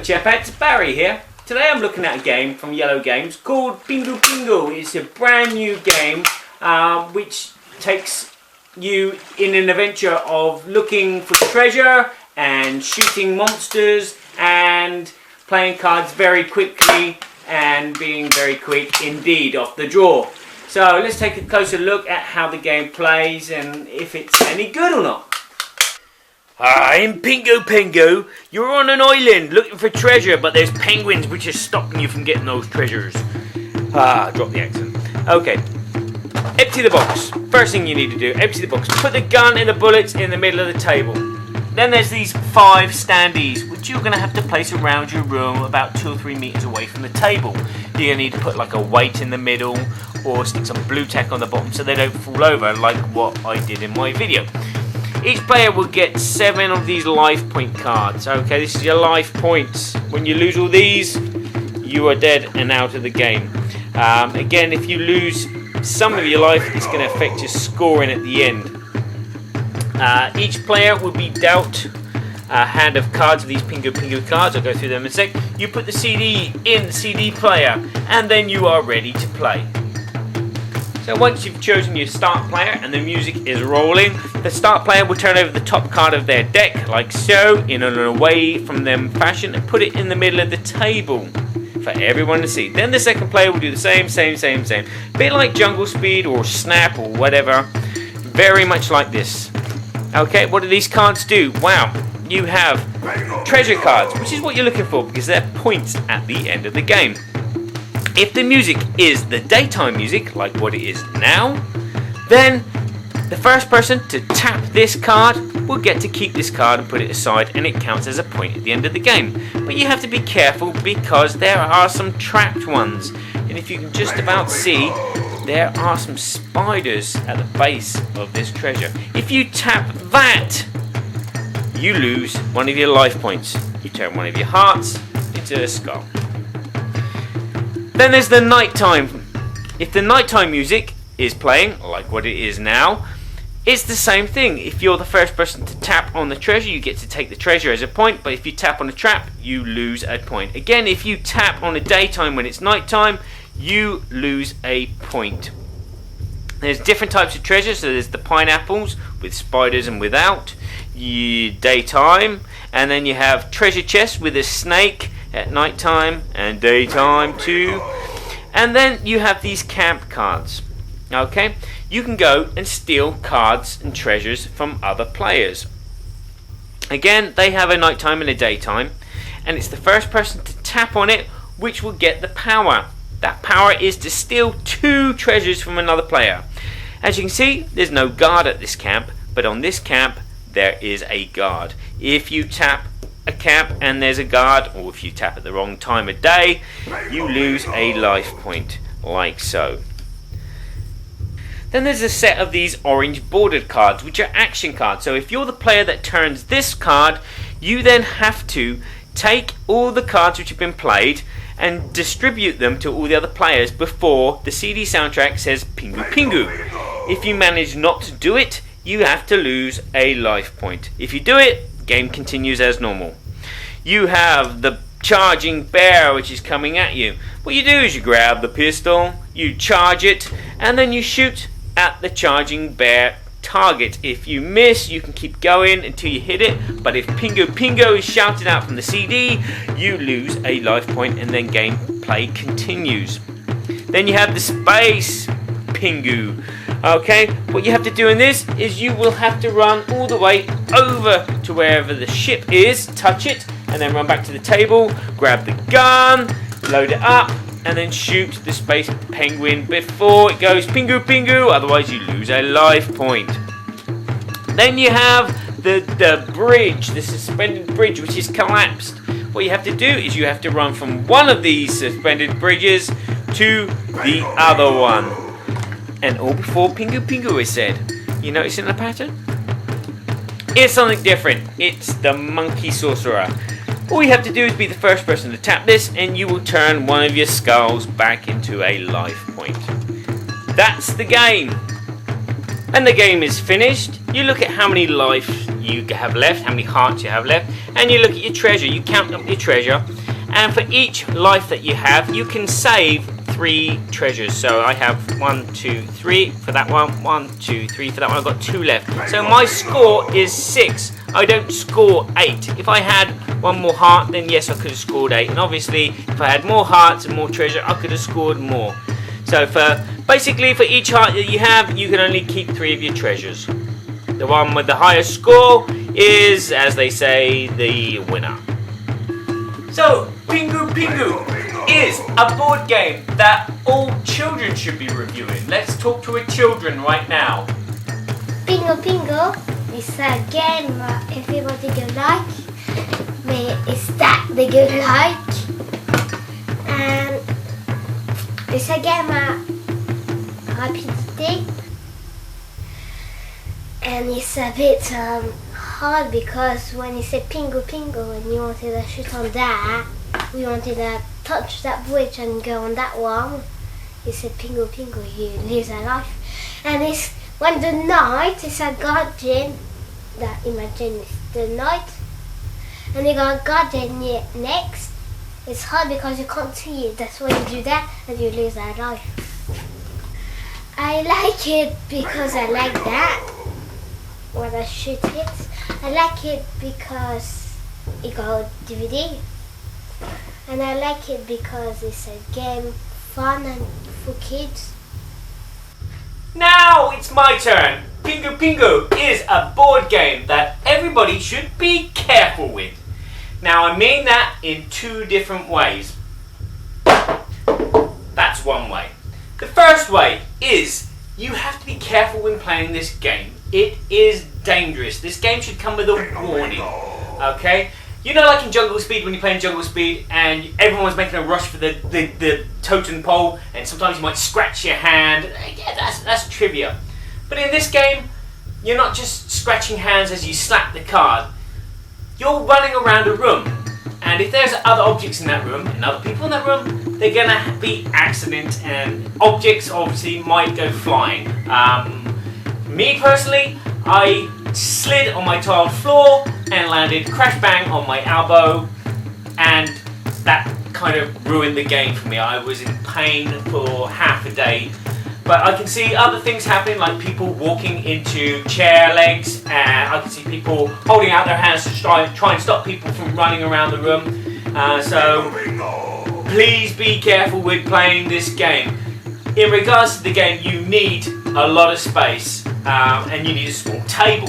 Untitled Chapter, it's Barry here. Today I'm looking at a game from Iello Games called Pingo Pingo. It's a brand new game which takes you in an adventure of looking for treasure and shooting monsters and playing cards very quickly and being very quick indeed off the draw. So let's take a closer look at how the game plays and if it's any good or not. In Pingo Pingo, you're on an island looking for treasure, but there's penguins which are stopping you from getting those treasures. Drop the accent. Okay, empty the box. First thing you need to do, empty the box. Put the gun and the bullets in the middle of the table. Then there's these 5 standees, which you're going to have to place around your room about 2 or 3 meters away from the table. You're going to need to put like a weight in the middle or stick some blue tack on the bottom so they don't fall over like what I did in my video. Each player will get 7 of these life point cards. Okay, this is your life points. When you lose all these, you are dead and out of the game. Again, if you lose some of your life, it's going to affect your scoring at the end. Each player will be dealt a hand of cards of these Pingo Pingo cards. I'll go through them in a sec. You put the CD in the CD player, and then you are ready to play. So once you've chosen your start player and the music is rolling, the start player will turn over the top card of their deck, like so, in an away from them fashion, and put it in the middle of the table for everyone to see. Then the second player will do the same. Bit like Jungle Speed or Snap or whatever. Very much like this. Okay, what do these cards do? Wow, you have treasure cards, which is what you're looking for because they're points at the end of the game. If the music is the daytime music, like what it is now, then the first person to tap this card will get to keep this card and put it aside, and it counts as a point at the end of the game. But you have to be careful because there are some trapped ones, and if you can just about see, there are some spiders at the base of this treasure. If you tap that, you lose one of your life points. You turn one of your hearts into a skull. Then there's the nighttime. If the nighttime music is playing, like what it is now, it's the same thing. If you're the first person to tap on the treasure, you get to take the treasure as a point, but if you tap on a trap, you lose a point. Again, if you tap on the daytime when it's nighttime, you lose a point. There's different types of treasure, so there's the pineapples with spiders and without, daytime, and then you have treasure chests with a snake at night time and daytime too, and then you have these camp cards. Okay, you can go and steal cards and treasures from other players. Again, they have a nighttime and a daytime, and it's the first person to tap on it which will get the power. That power is to steal 2 treasures from another player. As you can see, there's no guard at this camp, but on this camp there is a guard. If you tap a camp and there's a guard, or if you tap at the wrong time of day, you lose a life point, like so. Then there's a set of these orange bordered cards, which are action cards. So if you're the player that turns this card, you then have to take all the cards which have been played and distribute them to all the other players before the CD soundtrack says Pingu Pingu. If you manage not to do it, you have to lose a life point. If you do it, game continues as normal. You have the charging bear which is coming at you. What you do is you grab the pistol, you charge it, and then you shoot at the charging bear target. If you miss, you can keep going until you hit it, but if Pingo Pingo is shouted out from the CD, you lose a life point and then gameplay continues. Then you have the space Pingu. Okay, what you have to do in this is you will have to run all the way over to wherever the ship is, touch it, and then run back to the table, grab the gun, load it up, and then shoot the space penguin before it goes Pingu Pingu, otherwise you lose a life point. Then you have the bridge, the suspended bridge, which is collapsed. What you have to do is you have to run from one of these suspended bridges to the other one. And all before Pingu Pingu is said. You noticing the pattern? It's something different. It's the monkey sorcerer. All you have to do is be the first person to tap this, and you will turn one of your skulls back into a life point. That's the game. And the game is finished. You look at how many life you have left, how many hearts you have left, and you look at your treasure. You count up your treasure, and for each life that you have, you can save 3 treasures. So I have 1, 2, 3 for that one, 1, 2, 3 for that one. I've got 2 left. So my score is 6. I don't score 8. If I had 1 more heart, then yes, I could have scored 8. And obviously, if I had more hearts and more treasure, I could have scored more. So basically for each heart that you have, you can only keep 3 of your treasures. The one with the highest score is, as they say, the winner. So, Pingu Pingu is a board game that all children should be reviewing. Let's talk to a children right now. Pingo Pingo is a game everybody go like. It's that they go like. And it's a game repetitive. And it's a bit hard because when you say Pingo Pingo and you wanted to shoot on that, we wanted to touch that bridge and go on that one. You said Pingo Pingo, you lose a life. And it's when the night is a guardian, that imagine it's the night, and you got a guardian next. It's hard because you can't see it. That's why you do that and you lose a life. I like it because I like that. When I shoot it, I like it because it got DVD, and I like it because it's a game fun and for kids. Now it's my turn. Pingu Pingu is a board game that everybody should be careful with. Now I mean that in 2 different ways. That's one way. The first way is you have to be careful when playing this game. It is dangerous. This game should come with a warning. Okay? You know, like in Jungle Speed, when you're playing Jungle Speed and everyone's making a rush for the totem pole, and sometimes you might scratch your hand. Yeah, that's trivia. But in this game, you're not just scratching hands as you slap the card. You're running around a room, and if there's other objects in that room and other people in that room, they're gonna be accidents, and objects obviously might go flying. Me personally, I slid on my tiled floor and landed crash bang on my elbow, and that kind of ruined the game for me. I was in pain for half a day. But I can see other things happening, like people walking into chair legs, and I can see people holding out their hands to try and stop people from running around the room. So please be careful with playing this game. In regards to the game, you need a lot of space, and you need a small table,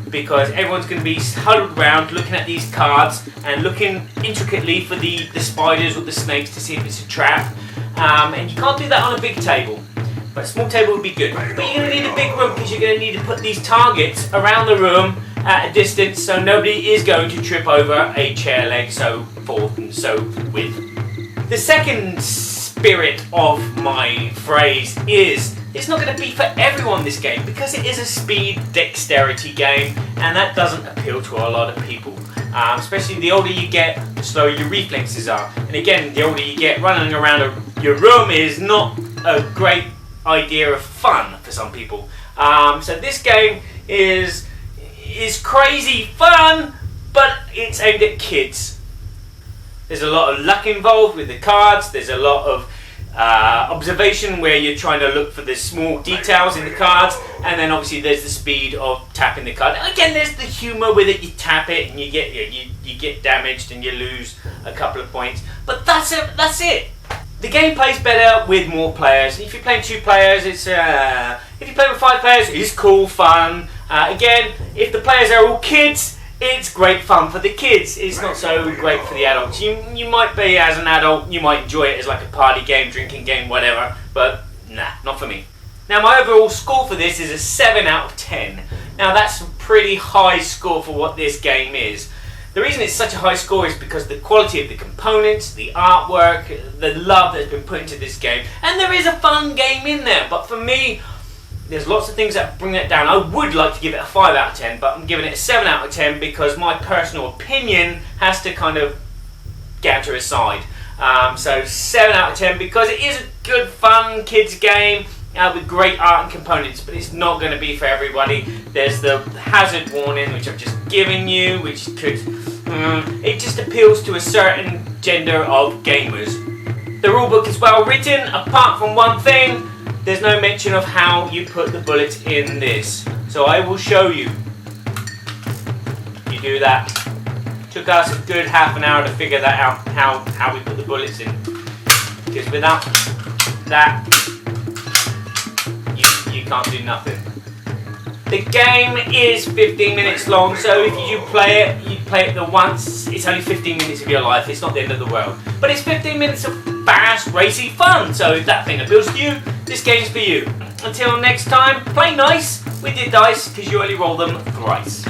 because everyone's going to be huddled around looking at these cards and looking intricately for the spiders or the snakes to see if it's a trap. And you can't do that on a big table. But a small table would be good. But you're going to need a big room, because you're going to need to put these targets around the room at a distance so nobody is going to trip over a chair leg, so forth and so with. The second spirit of my phrase is, it's not going to be for everyone, this game, because it is a speed dexterity game, and that doesn't appeal to a lot of people. Especially the older you get, the slower your reflexes are. And again, the older you get, running around your room is not a great idea of fun for some people. So this game is crazy fun, but it's aimed at kids. There's a lot of luck involved with the cards. There's a lot of observation where you're trying to look for the small details in the cards, and then obviously there's the speed of tapping the card. And again, there's the humour with it. You tap it and you get damaged and you lose a couple of points. But that's it. The game plays better with more players. If you're playing 2 players, it's if you play with 5 players, it's cool, fun. Again, if the players are all kids, it's great fun for the kids. It's not so great for the adults. You might be, as an adult, you might enjoy it as like a party game, drinking game, whatever. But nah, not for me. Now my overall score for this is a 7 out of 10. Now that's a pretty high score for what this game is. The reason it's such a high score is because the quality of the components, the artwork, the love that's been put into this game, and there is a fun game in there, but for me, there's lots of things that bring it down. I would like to give it a 5 out of 10, but I'm giving it a 7 out of 10 because my personal opinion has to kind of get to aside. So 7 out of 10 because it is a good, fun kids game. with great art and components, but it's not going to be for everybody. There's the hazard warning, which I've just given you, which could... it just appeals to a certain gender of gamers. The rulebook is well written, apart from one thing. There's no mention of how you put the bullets in this. So I will show you. You do that. Took us a good half an hour to figure that out, how we put the bullets in. Because without that, you can't do nothing. The game is 15 minutes long, so if you play it the once, it's only 15 minutes of your life, it's not the end of the world. But it's 15 minutes of fast, racy fun, so if that thing appeals to you, this game's for you. Until next time, play nice with your dice, because you only roll them thrice.